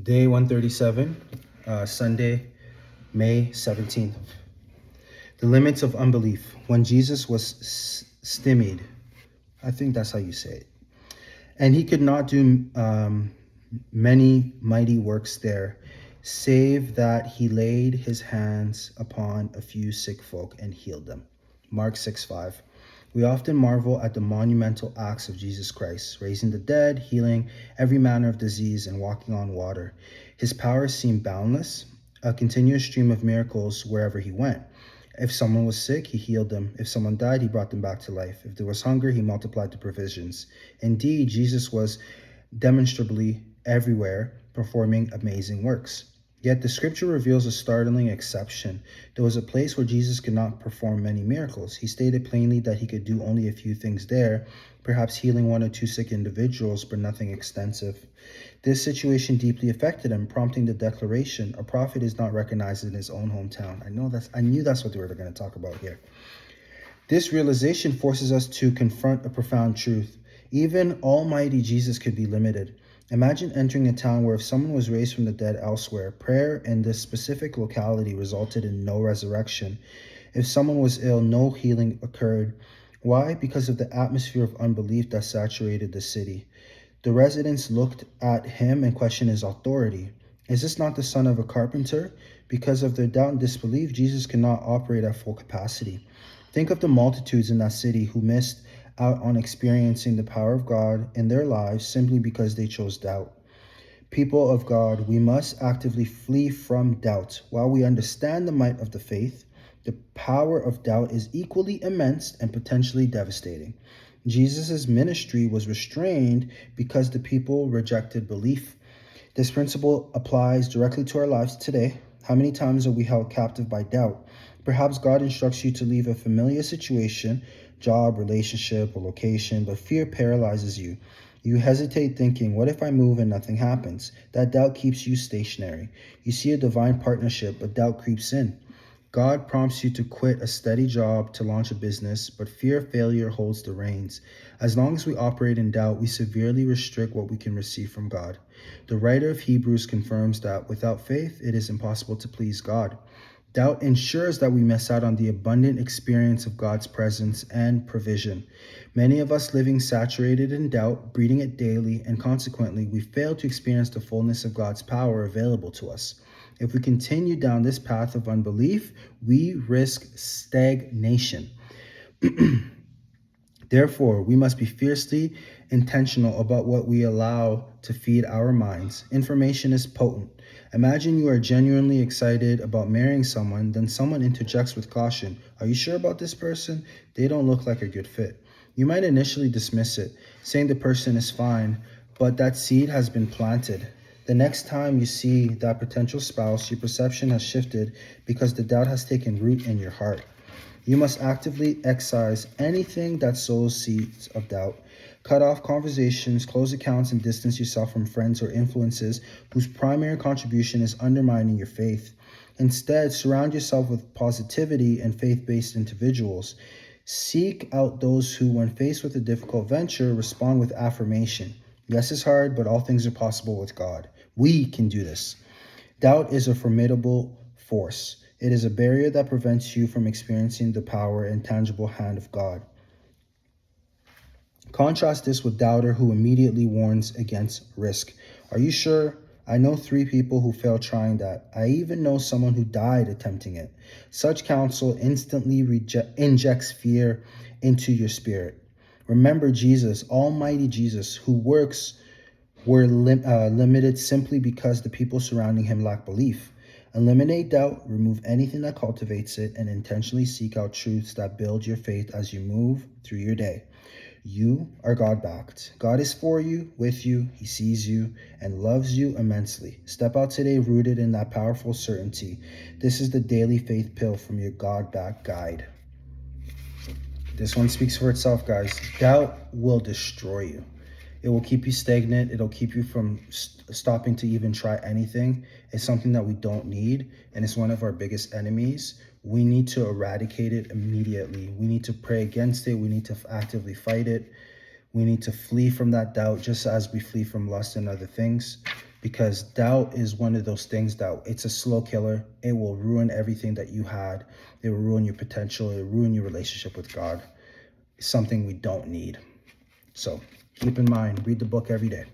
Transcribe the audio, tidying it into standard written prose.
Day 137, Sunday, May 17th. The limits of unbelief. When Jesus was stymied, I think that's how you say it, and he could not do many mighty works there, save that he laid his hands upon a few sick folk and healed them. Mark 6:5. We often marvel at the monumental acts of Jesus Christ, raising the dead, healing every manner of disease, and walking on water. His powers seem boundless, a continuous stream of miracles wherever he went. If someone was sick, he healed them. If someone died, he brought them back to life. If there was hunger, he multiplied the provisions. Indeed, Jesus was demonstrably everywhere, performing amazing works. Yet the scripture reveals a startling exception. There was a place where Jesus could not perform many miracles. He stated plainly that he could do only a few things there, perhaps healing one or two sick individuals, but nothing extensive. This situation deeply affected him, prompting the declaration, "A prophet is not recognized in his own hometown." I knew that's what they were going to talk about here. This realization forces us to confront a profound truth. Even Almighty Jesus could be limited. Imagine entering a town where if someone was raised from the dead elsewhere, prayer in this specific locality resulted in no resurrection. If someone was ill, no healing occurred. Why? Because of the atmosphere of unbelief that saturated the city. The residents looked at him and questioned his authority. Is this not the son of a carpenter? Because of their doubt and disbelief, Jesus could not operate at full capacity. Think of the multitudes in that city who missed out on experiencing the power of God in their lives simply because they chose doubt. People of God, we must actively flee from doubt. While we understand the might of the faith, the power of doubt is equally immense and potentially devastating. Jesus' ministry was restrained because the people rejected belief. This principle applies directly to our lives today. How many times are we held captive by doubt? Perhaps God instructs you to leave a familiar situation, job, relationship, or location, but fear paralyzes you. You hesitate thinking, what if I move and nothing happens? That doubt keeps you stationary. You see a divine partnership, but doubt creeps in. God prompts you to quit a steady job to launch a business, but fear of failure holds the reins. As long as we operate in doubt, we severely restrict what we can receive from God. The writer of Hebrews confirms that without faith, it is impossible to please God. Doubt ensures that we miss out on the abundant experience of God's presence and provision. Many of us living saturated in doubt, breeding it daily, and consequently, we fail to experience the fullness of God's power available to us. If we continue down this path of unbelief, we risk stagnation. Therefore, we must be fiercely intentional about what we allow to feed our minds. Information is potent. Imagine you are genuinely excited about marrying someone, then someone interjects with caution. Are you sure about this person? They don't look like a good fit. You might initially dismiss it, saying the person is fine, but that seed has been planted. The next time you see that potential spouse, your perception has shifted because the doubt has taken root in your heart. You must actively excise anything that sows seeds of doubt. Cut off conversations, close accounts, and distance yourself from friends or influences whose primary contribution is undermining your faith. Instead, surround yourself with positivity and faith-based individuals. Seek out those who, when faced with a difficult venture, respond with affirmation. Yes, it's hard, but all things are possible with God. We can do this. Doubt is a formidable force. It is a barrier that prevents you from experiencing the power and tangible hand of God. Contrast this with doubter who immediately warns against risk. Are you sure? I know 3 people who failed trying that. I even know someone who died attempting it. Such counsel instantly injects fear into your spirit. Remember Jesus, Almighty Jesus, who works were limited simply because the people surrounding him lack belief. Eliminate doubt, remove anything that cultivates it, and intentionally seek out truths that build your faith as you move through your day. You are God-backed. God is for you, with you, he sees you, and loves you immensely. Step out today rooted in that powerful certainty. This is the Daily Faith Pill from your God-backed guide. This one speaks for itself, guys. Doubt will destroy you. It will keep you stagnant. It'll keep you from stopping to even try anything. It's something that we don't need, and it's one of our biggest enemies. We need to eradicate it immediately. We need to pray against it. We need to actively fight it. We need to flee from that doubt just as we flee from lust and other things. because doubt is one of those things that it's a slow killer. It will ruin everything that you had. It will ruin your potential. It will ruin your relationship with God. It's something we don't need. So keep in mind, read the book every day.